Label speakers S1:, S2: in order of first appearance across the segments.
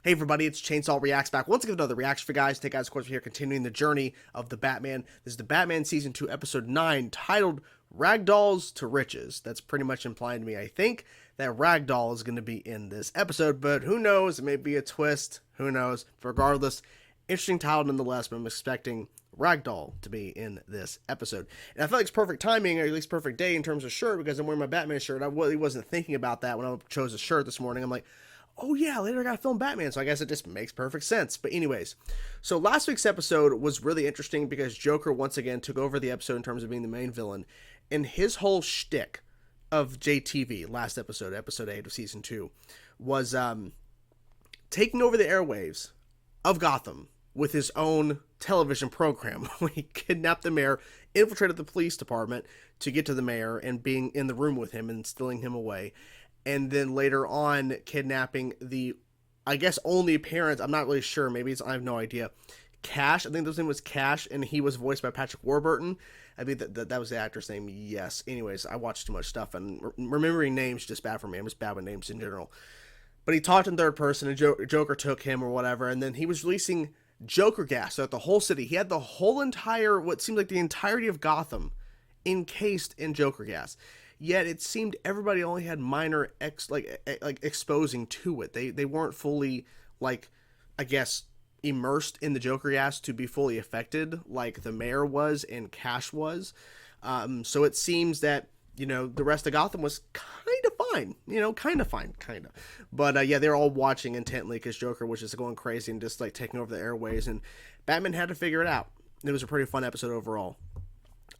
S1: Hey everybody, it's Chainsaw Reacts back once again with another reaction for you guys. Hey guys, of course, we're here continuing the journey of the Batman. This is the Batman Season 2, Episode 9, titled Ragdolls to Riches. That's pretty much implying to me, I think, that Ragdoll is going to be in this episode, but who knows? It may be a twist. Who knows? But regardless, interesting title nonetheless, but I'm expecting Ragdoll to be in this episode. And I feel like it's perfect timing, or at least perfect day in terms of shirt, because I'm wearing my Batman shirt. I really wasn't thinking about that when I chose a shirt this morning. I'm like, oh yeah, later I gotta film Batman, so I guess it just makes perfect sense. But anyways, so last week's episode was really interesting because Joker once again took over the episode in terms of being the main villain, and his whole shtick of JTV, last episode, episode 8 of season 2, was taking over the airwaves of Gotham with his own television program when he kidnapped the mayor, infiltrated the police department to get to the mayor and being in the room with him and stealing him away. And then later on, kidnapping the, I guess, only parent, I'm not really sure, maybe it's, I have no idea, Cash, I think his name was Cash, and he was voiced by Patrick Warburton. I think that was the actor's name, yes. Anyways, I watched too much stuff, and remembering names is just bad for me. I'm just bad with names in general. But he talked in third person, and Joker took him or whatever, and then he was releasing Joker gas throughout the whole city. He had the whole entire, what seemed like the entirety of Gotham encased in Joker gas. Yet it seemed everybody only had minor exposing to it. They weren't fully, like, I guess, immersed in the Joker gas to be fully affected like the mayor was and Cash was. So it seems that, you know, the rest of Gotham was kind of fine. You know, kind of fine, kind of. But yeah, they're all watching intently because Joker was just going crazy and just like taking over the airways, and Batman had to figure it out. It was a pretty fun episode overall.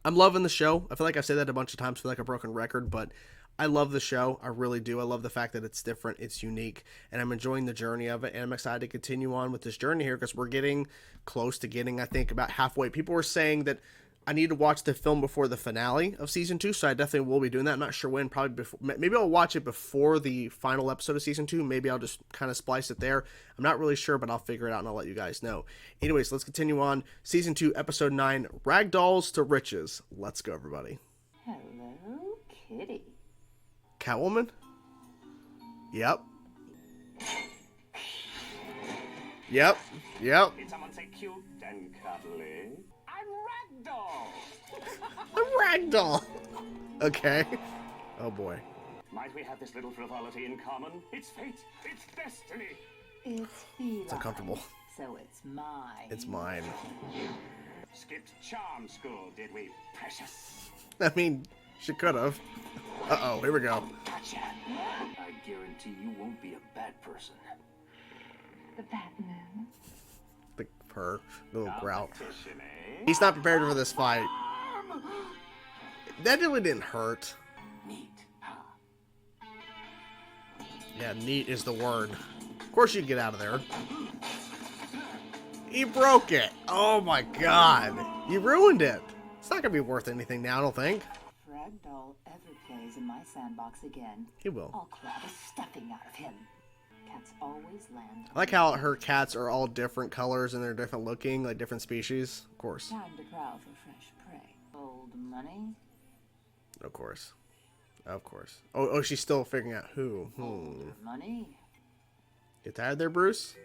S1: I'm loving the show. I feel like I've said that a bunch of times, feel like a broken record, but I love the show. I really do. I love the fact that it's different, it's unique, and I'm enjoying the journey of it, and I'm excited to continue on with this journey here because we're getting close to getting, I think, about halfway. People were saying that I need to watch the film before the finale of Season 2, so I definitely will be doing that. I'm not sure when, probably before, maybe I'll watch it before the final episode of Season 2. Maybe I'll just kind of splice it there. I'm not really sure, but I'll figure it out and I'll let you guys know. Anyways, let's continue on. Season 2, Episode 9, Ragdolls to Riches. Let's go, everybody.
S2: Hello, kitty.
S1: Catwoman? Yep. Yep. Yep.
S3: Did someone say cute and cuddly? I'm Ragdoll!
S1: A ragdoll. Okay. Oh boy.
S3: Might we have this little frivolity in common? It's fate. It's destiny.
S2: It's feline.
S1: It's uncomfortable.
S2: So it's mine.
S1: It's mine.
S3: Skipped charm school, did we, precious?
S1: I mean, she could have. Uh-oh, here we go.
S3: Gotcha. I guarantee you won't be a bad person.
S2: The Batman.
S1: The purr, little growl.
S3: Competition, eh?
S1: He's not prepared for this fight. That really didn't hurt.
S3: Neat, huh?
S1: Yeah, neat is the word. Of course you get out of there. He broke it. Oh my god. You ruined it. It's not gonna be worth anything now, I don't think.
S2: If Ragdoll ever plays in my sandbox again,
S1: He will.
S2: I'll claw the stuffing out of him. Cats always land.
S1: I like how her cats are all different colors and they're different looking, like different species. Of course.
S2: Time to prowl for fresh prey. Old money.
S1: Of course. Of course. Oh, she's still figuring out who.
S2: Older money.
S1: You tired there, Bruce?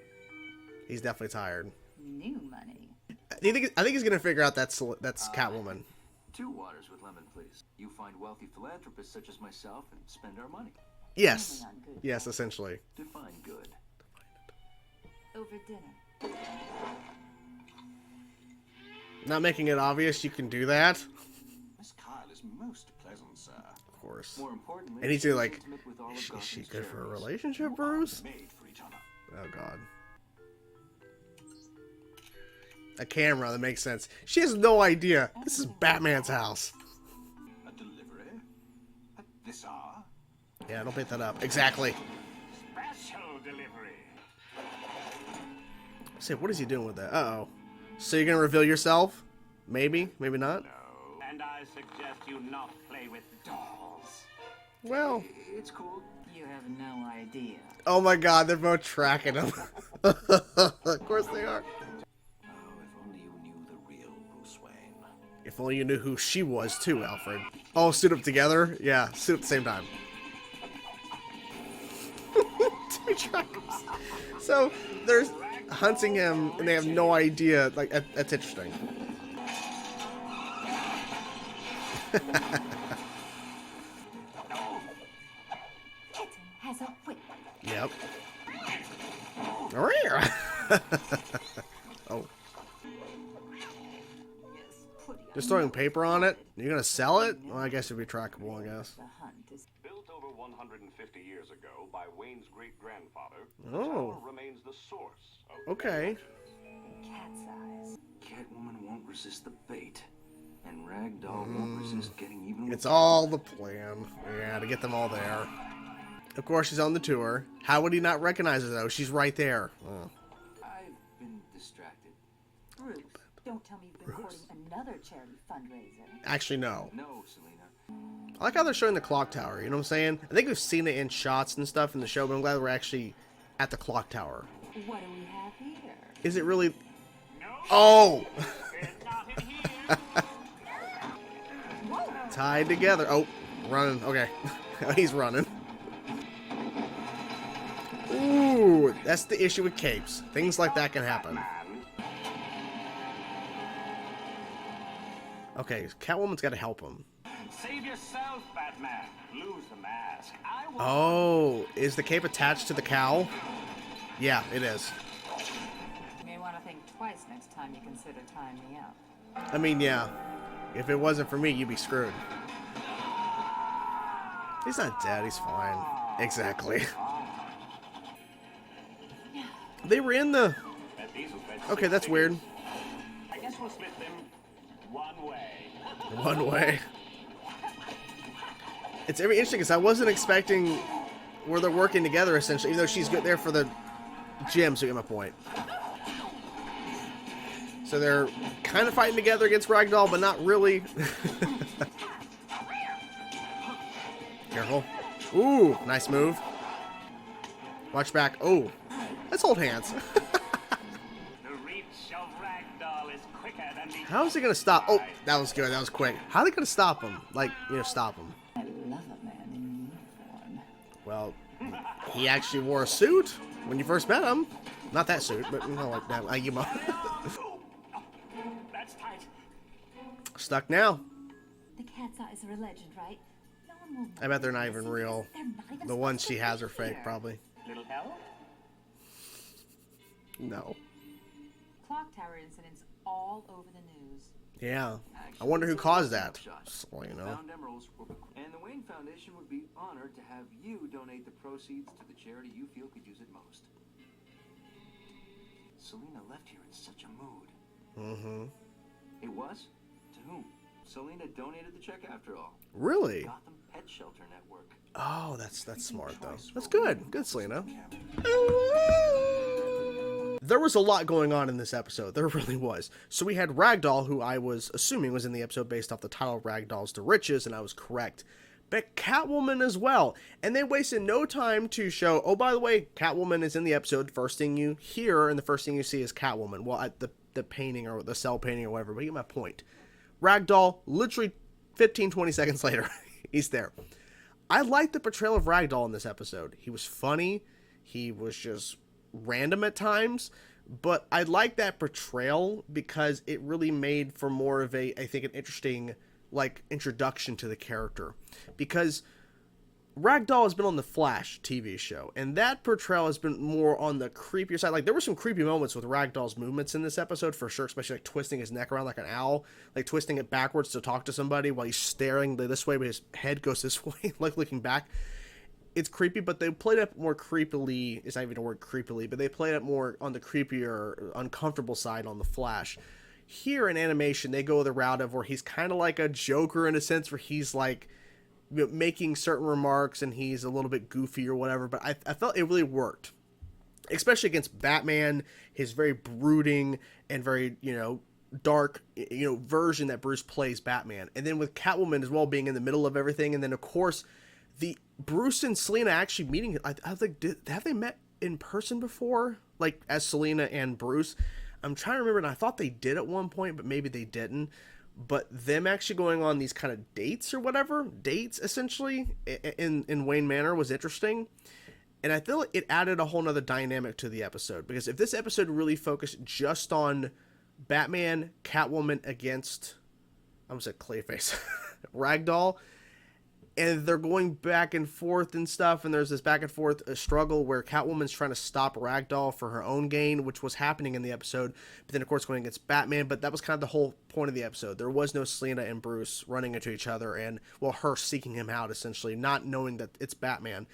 S1: He's definitely tired.
S2: New money.
S1: I think he's gonna figure out that's Catwoman.
S4: 2 waters with lemon, please. You find wealthy philanthropists such as myself and spend our money.
S1: Yes.
S2: Only on good
S1: Yes, essentially.
S4: Define good.
S2: over dinner.
S1: Not making it obvious you can do that.
S4: Miss Kyle is most pleasant, sir.
S1: Of course.
S4: More importantly,
S1: And he's
S4: she's
S1: like,
S4: intimate with all of
S1: is she
S4: Gotham's
S1: good for a
S4: charities.
S1: relationship,
S4: You
S1: Bruce?
S4: are made for each other.
S1: Oh god. A camera, that makes sense. She has no idea. This is Batman's house.
S4: A delivery? At this hour?
S1: Yeah, don't pick that up. Exactly.
S3: Special delivery.
S1: Say, what is he doing with that? Uh-oh. So you're gonna reveal yourself? Maybe, maybe not.
S3: No. And I suggest you not play with dolls.
S1: Well,
S4: It's cool.
S2: You have no idea.
S1: oh my god, they're both tracking him. Of course they are.
S4: Oh, if only you knew the real Bruce Wayne.
S1: If only you knew who she was too, Alfred. Oh, suit up together? Yeah, suit at the same time. trackers. So they're hunting him, and they have no idea. Like that's interesting.
S2: Kitten has a whip.
S1: Yep. Oh.
S2: Yes, putty.
S1: Just throwing paper on it? You're gonna sell it? Well, I guess it'd be trackable, I guess.
S2: The hunt is
S3: Built over 150 years ago by Wayne's great-grandfather, the
S1: Oh.
S3: tower remains the source of
S1: Okay.
S2: cat's eyes.
S4: Catwoman won't resist the bait, and Ragdoll won't resist getting even with
S1: It's all the plan. Yeah, to get them all there. Of course, she's on the tour. How would he not recognize her, though? She's right there. Oh.
S4: I've been distracted.
S2: Bruce, don't tell me you've been courting another charity fundraiser.
S1: Actually, no.
S4: No, Selena.
S1: I like how they're showing the clock tower. You know what I'm saying? I think we've seen it in shots and stuff in the show, but I'm glad we're actually at the clock tower.
S2: What do we have here?
S1: Is it really... Oh! Tied together. Oh, running. Okay. He's running. Ooh, that's the issue with capes. Things like that can happen. Okay, Catwoman's got to help him.
S3: Save yourself, Batman. Lose the mask. I will.
S1: Oh, is the cape attached to the cow? Yeah, it is.
S2: You may want to think twice next time you consider tying me up.
S1: I mean, yeah. If it wasn't for me, you'd be screwed. He's not dead. He's fine. Exactly. They were in the... Okay, that's weird.
S3: I guess we'll split them one way.
S1: One way. It's very interesting because I wasn't expecting where they're working together, essentially, even though she's good there for the gym, so you get my point. So they're kind of fighting together against Ragdoll, but not really. Careful. Ooh, nice move. Watch back. Oh, let's hold hands.
S3: The reach of Ragdoll is quicker than the...
S1: How is he going to stop? Oh, that was good. That was quick. How are they going to stop him? Like, you know, stop him.
S2: I love a man in uniform.
S1: Well, he actually wore a suit when you first met him. Not that suit, but you know, like that. Like you know.
S3: That's tight.
S1: Stuck now.
S2: The cat's eyes are a legend, right? No one will.
S1: I bet they're not even real.
S2: They're not even
S1: The ones
S2: supposed
S1: she
S2: to
S1: has
S2: be
S1: are fake,
S2: here.
S1: probably.
S3: Little help?
S1: No.
S2: Clock tower incidents all over the news.
S1: Yeah. I
S4: Actually,
S1: wonder who
S4: it's a
S1: caused
S4: little
S1: that.
S4: snapshot.
S1: So, you know.
S4: Found emeralds were... And the Wayne Foundation would be honored to have you donate the proceeds to the charity you feel could use it most. Selena left here in such a mood.
S1: Mm-hmm.
S4: It was? To whom? Selena donated the check after all.
S1: Really?
S4: Gotham Pet Shelter Network.
S1: Oh, that's smart though. That's good. Good, Selena. There was a lot going on in this episode. There really was. So we had Ragdoll, who I was assuming was in the episode based off the title Ragdolls to Riches, and I was correct. But Catwoman as well. And they wasted no time to show, oh, by the way, Catwoman is in the episode. First thing you hear and the first thing you see is Catwoman. Well, at the painting or the cell painting or whatever, but you get my point. Ragdoll, literally 15, 20 seconds later, he's there. I liked the portrayal of Ragdoll in this episode. He was funny. He was just random at times, but I like that portrayal because it really made for more of a, I think, an interesting, like, introduction to the character. Because Ragdoll has been on the Flash TV show, and that portrayal has been more on the creepier side. Like, there were some creepy moments with Ragdoll's movements in this episode, for sure, especially, like, twisting his neck around like an owl, like, twisting it backwards to talk to somebody while he's staring this way, but his head goes this way, like, looking back. It's creepy, but they played it more creepily. It's not even a word, creepily, but they played it more on the creepier, uncomfortable side on the Flash. Here in animation, they go the route of where he's kind of like a Joker in a sense, where he's like, you know, making certain remarks and he's a little bit goofy or whatever, but I felt it really worked, especially against Batman, his very brooding and very, you know, dark, you know, version that Bruce plays Batman. And then with Catwoman as well being in the middle of everything, and then of course the Bruce and Selena actually meeting. I think, have they met in person before, like as Selena and Bruce? I'm trying to remember, and I thought they did at one point, but maybe they didn't. But them actually going on these kind of dates or whatever, dates essentially in Wayne Manor was interesting. And I feel like it added a whole nother dynamic to the episode, because if this episode really focused just on Batman, Catwoman against, I almost said Clayface, Ragdoll, and they're going back and forth and stuff, and there's this back and forth struggle where Catwoman's trying to stop Ragdoll for her own gain, which was happening in the episode, but then of course going against Batman. But that was kind of the whole point of the episode. There was no Selina and Bruce running into each other, and, well, her seeking him out, essentially, not knowing that it's Batman,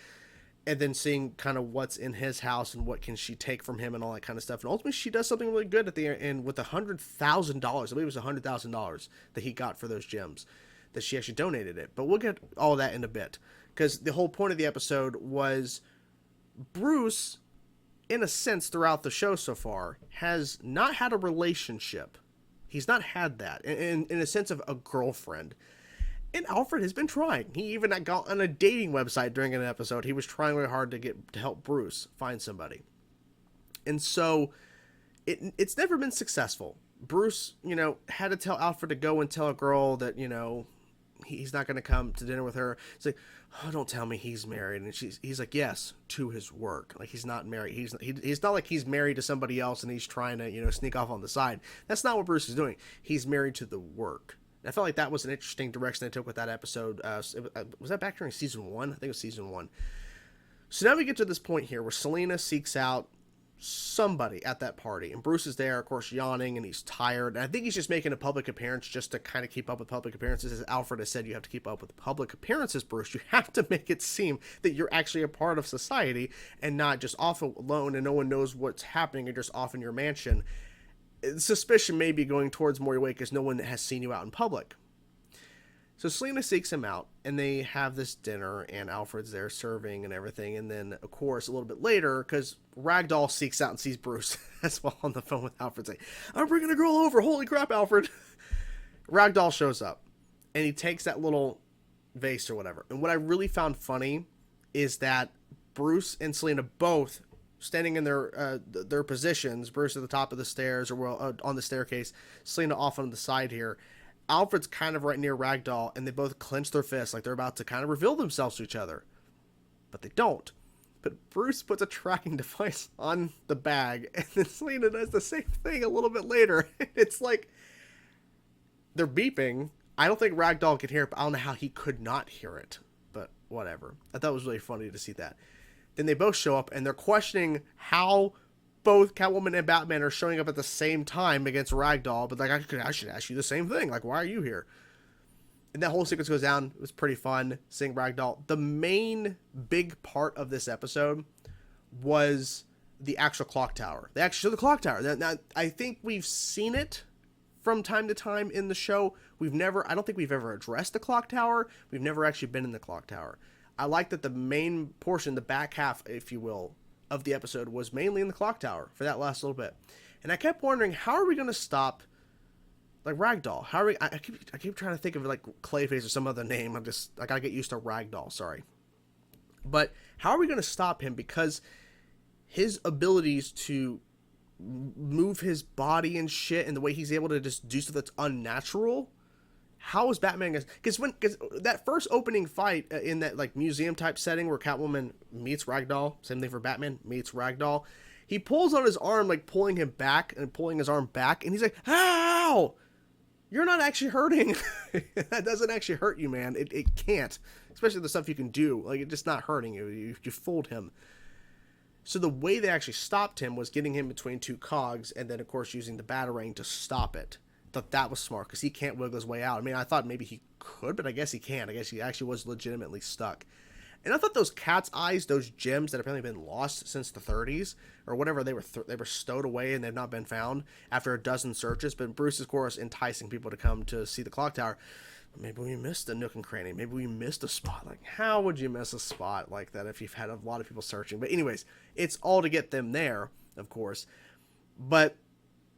S1: and then seeing kind of what's in his house and what can she take from him and all that kind of stuff. And ultimately she does something really good at the end with $100,000. I believe it was $100,000 that he got for those gems, that she actually donated it. But we'll get all that in a bit, because the whole point of the episode was Bruce, in a sense, throughout the show so far, has not had a relationship. He's not had that in a sense of a girlfriend. And Alfred has been trying. He even got on a dating website during an episode. He was trying really hard to help Bruce find somebody. And so it's never been successful. Bruce, had to tell Alfred to go and tell a girl that, he's not going to come to dinner with her. It's like, oh, don't tell me he's married. And he's like, yes, to his work. Like, he's not married. He's not like he's married to somebody else and he's trying to, sneak off on the side. That's not what Bruce is doing. He's married to the work. I felt like that was an interesting direction they took with that episode. Was that back during season 1? I think it was season 1. So now we get to this point here where Selina seeks out somebody at that party. And Bruce is there, of course, yawning, and he's tired. And I think he's just making a public appearance just to kind of keep up with public appearances. As Alfred has said, you have to keep up with public appearances, Bruce. You have to make it seem that you're actually a part of society and not just off alone and no one knows what's happening. You're just off in your mansion. Suspicion may be going towards more your way because no one has seen you out in public. So Selina seeks him out, and they have this dinner, and Alfred's there serving and everything. And then, of course, a little bit later, because Ragdoll seeks out and sees Bruce as well on the phone with Alfred, saying, I'm bringing a girl over. Holy crap, Alfred. Ragdoll shows up, and he takes that little vase or whatever. And what I really found funny is that Bruce and Selina both standing in their positions, Bruce at the top of the stairs, or on the staircase, Selina off on the side here. Alfred's kind of right near Ragdoll, and they both clench their fists like they're about to kind of reveal themselves to each other. But they don't. But Bruce puts a tracking device on the bag, and then Selina does the same thing a little bit later. It's like they're beeping. I don't think Ragdoll could hear it, but I don't know how he could not hear it. But whatever. I thought it was really funny to see that. Then they both show up, and they're questioning how both Catwoman and Batman are showing up at the same time against Ragdoll. But, like, I should ask you the same thing. Like, why are you here? And that whole sequence goes down. It was pretty fun seeing Ragdoll. The main big part of this episode was the actual clock tower. They actually show the clock tower. Now, I think we've seen it from time to time in the show. I don't think we've ever addressed the clock tower. We've never actually been in the clock tower. I like that the main portion, the back half, if you will, of the episode was mainly in the clock tower for that last little bit. And I kept wondering, how are we going to stop, like, Ragdoll? How are we, I keep trying to think of, like, Clayface or some other name. I gotta get used to Ragdoll, sorry. But how are we going to stop him? Because his abilities to move his body and shit, and the way he's able to just do stuff that's unnatural, how is Batman gonna... Because that first opening fight in that, like, museum type setting where Catwoman meets Ragdoll, same thing for Batman, meets Ragdoll, he pulls on his arm, like, pulling him back and pulling his arm back, and he's like, ow! You're not actually hurting. That doesn't actually hurt you, man. It can't. Especially the stuff you can do. Like, it's just not hurting you. You fooled him. So the way they actually stopped him was getting him between two cogs, and then, of course, using the Batarang to stop it. Thought that was smart, because he can't wiggle his way out. I mean, I thought maybe he could, but I guess he can't. I guess he actually was legitimately stuck. And I thought those cat's eyes, those gems that have apparently been lost since the 30s, or whatever, they were stowed away and they've not been found after a dozen searches. But Bruce is, of course, enticing people to come to see the clock tower. Maybe we missed a nook and cranny. Maybe we missed a spot. Like, how would you miss a spot like that if you've had a lot of people searching? But anyways, it's all to get them there, of course. But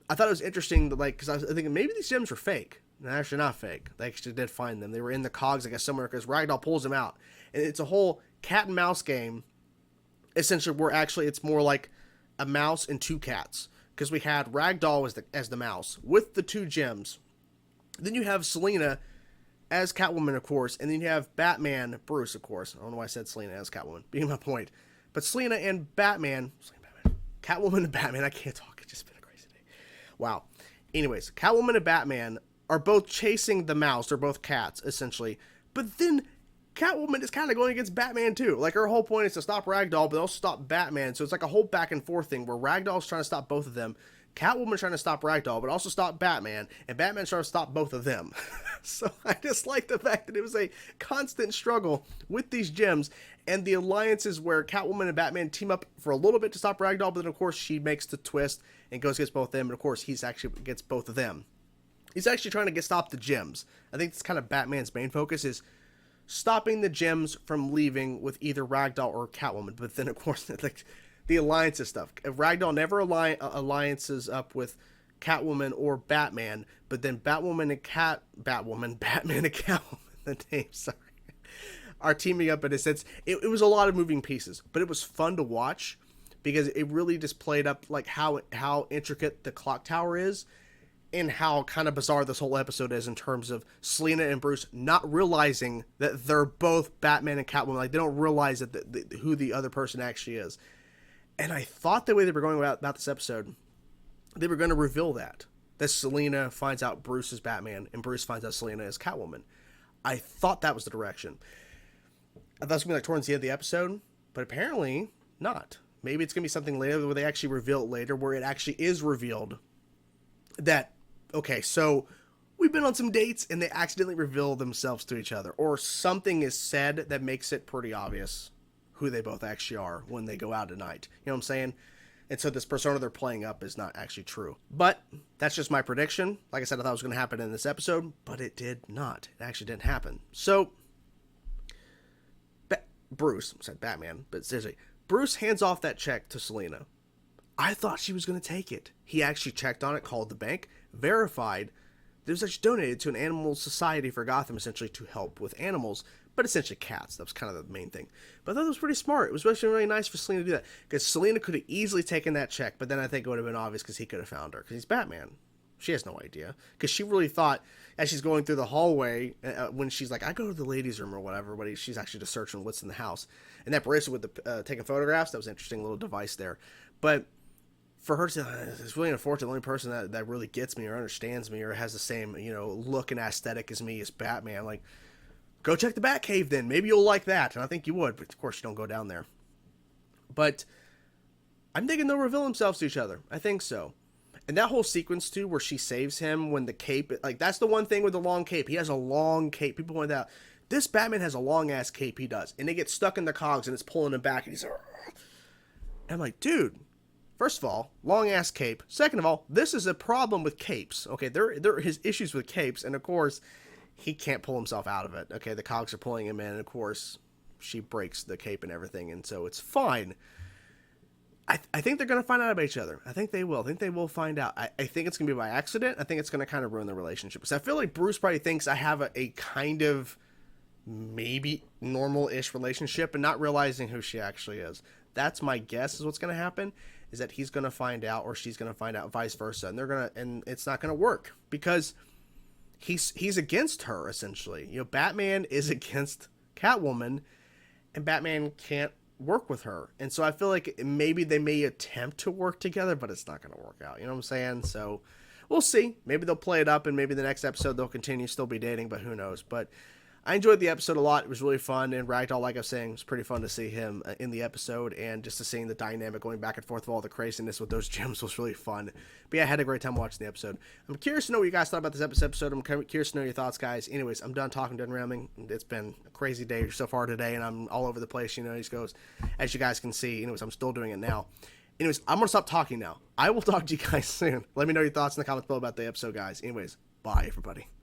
S1: I thought it was interesting, because I was thinking maybe these gems were fake. They're actually not fake. They actually did find them. They were in the cogs, I guess, somewhere, because Ragdoll pulls them out. And it's a whole cat and mouse game, essentially, where actually it's more like a mouse and two cats. Because we had Ragdoll as the mouse with the two gems. Then you have Selina as Catwoman, of course. And then you have Batman, Bruce, of course. I don't know why I said Selina as Catwoman. Being my point. But Selena and Batman, Catwoman and Batman, I can't talk, it's just been a crazy day. Wow. Anyways, Catwoman and Batman are both chasing the mouse. They're both cats, essentially. But then Catwoman is kind of going against Batman, too. Like, her whole point is to stop Ragdoll, but also stop Batman. So it's like a whole back and forth thing where Ragdoll's trying to stop both of them. Catwoman's trying to stop Ragdoll, but also stop Batman. And Batman's trying to stop both of them. So I just like the fact that it was a constant struggle with these gems. And the alliances where Catwoman and Batman team up for a little bit to stop Ragdoll, but then, of course, she makes the twist and goes against both of them. And, of course, he's actually against both of them. He's actually trying to stop the gems. I think that's kind of Batman's main focus is stopping the gems from leaving with either Ragdoll or Catwoman. But then, of course, like the alliances stuff. Ragdoll never alliances up with Catwoman or Batman, but then Batman and Catwoman, the name, sorry, are teaming up in a sense. It was a lot of moving pieces, but it was fun to watch because it really just played up like how intricate the clock tower is. And how kind of bizarre this whole episode is in terms of Selena and Bruce not realizing that they're both Batman and Catwoman. Like, they don't realize that who the other person actually is. And I thought the way they were going about this episode, they were going to reveal that Selena finds out Bruce is Batman and Bruce finds out Selena is Catwoman. I thought that was the direction. I thought it was going to be like towards the end of the episode, but apparently not. Maybe it's going to be something later where they actually reveal it later, where it actually is revealed that, okay, so we've been on some dates and they accidentally reveal themselves to each other, or something is said that makes it pretty obvious who they both actually are when they go out at night. You know what I'm saying? And so this persona they're playing up is not actually true. But that's just my prediction. Like I said, I thought it was going to happen in this episode, but it did not. It actually didn't happen. So Bruce, I said Batman, but seriously, Bruce hands off that check to Selena. I thought she was going to take it. He actually checked on it, called the bank, verified that it was actually donated to an animal society for Gotham, essentially to help with animals, but essentially cats. That was kind of the main thing. But I thought it was pretty smart. It was actually really nice for Selena to do that, because Selena could have easily taken that check, but then I think it would have been obvious because he could have found her, because he's Batman. She has no idea, because she really thought, as she's going through the hallway, when she's like, I go to the ladies' room or whatever, but she's actually just searching what's in the house. And that bracelet with the taking photographs, that was an interesting little device there. But for her to say, it's really unfortunate, the only person that really gets me or understands me or has the same, look and aesthetic as me is Batman. Like, go check the Batcave then. Maybe you'll like that. And I think you would, but of course you don't go down there. But I'm thinking they'll reveal themselves to each other. I think so. And that whole sequence, too, where she saves him when the cape, like, that's the one thing with the long cape. He has a long cape. People point out, this Batman has a long-ass cape, he does. And they get stuck in the cogs, and it's pulling him back, and he's like, and I'm like, dude, first of all, long-ass cape. Second of all, this is a problem with capes. Okay, there are his issues with capes, and of course, he can't pull himself out of it. Okay, the cogs are pulling him in, and of course, she breaks the cape and everything, and so it's fine. I think they're going to find out about each other. I think they will. I think they will find out. I think it's going to be by accident. I think it's going to kind of ruin the relationship. Because I feel like Bruce probably thinks I have a kind of maybe normal-ish relationship and not realizing who she actually is. That's my guess is what's going to happen, is that he's going to find out or she's going to find out, vice versa. And it's not going to work because he's against her, essentially. Batman is against Catwoman, and Batman can't work with her. And so I feel like maybe they may attempt to work together, but it's not going to work out. You know what I'm saying? So we'll see. Maybe they'll play it up, and maybe the next episode they'll continue still be dating, but who knows? But I enjoyed the episode a lot. It was really fun, and Ragdoll, like I was saying, it was pretty fun to see him in the episode, and just to seeing the dynamic going back and forth of all the craziness with those gems was really fun. But yeah, I had a great time watching the episode. I'm curious to know what you guys thought about this episode. I'm curious to know your thoughts, guys. Anyways, I'm done talking, done rambling. It's been a crazy day so far today, and I'm all over the place, he just goes, as you guys can see. Anyways, I'm still doing it now. Anyways, I'm going to stop talking now. I will talk to you guys soon. Let me know your thoughts in the comments below about the episode, guys. Anyways, bye, everybody.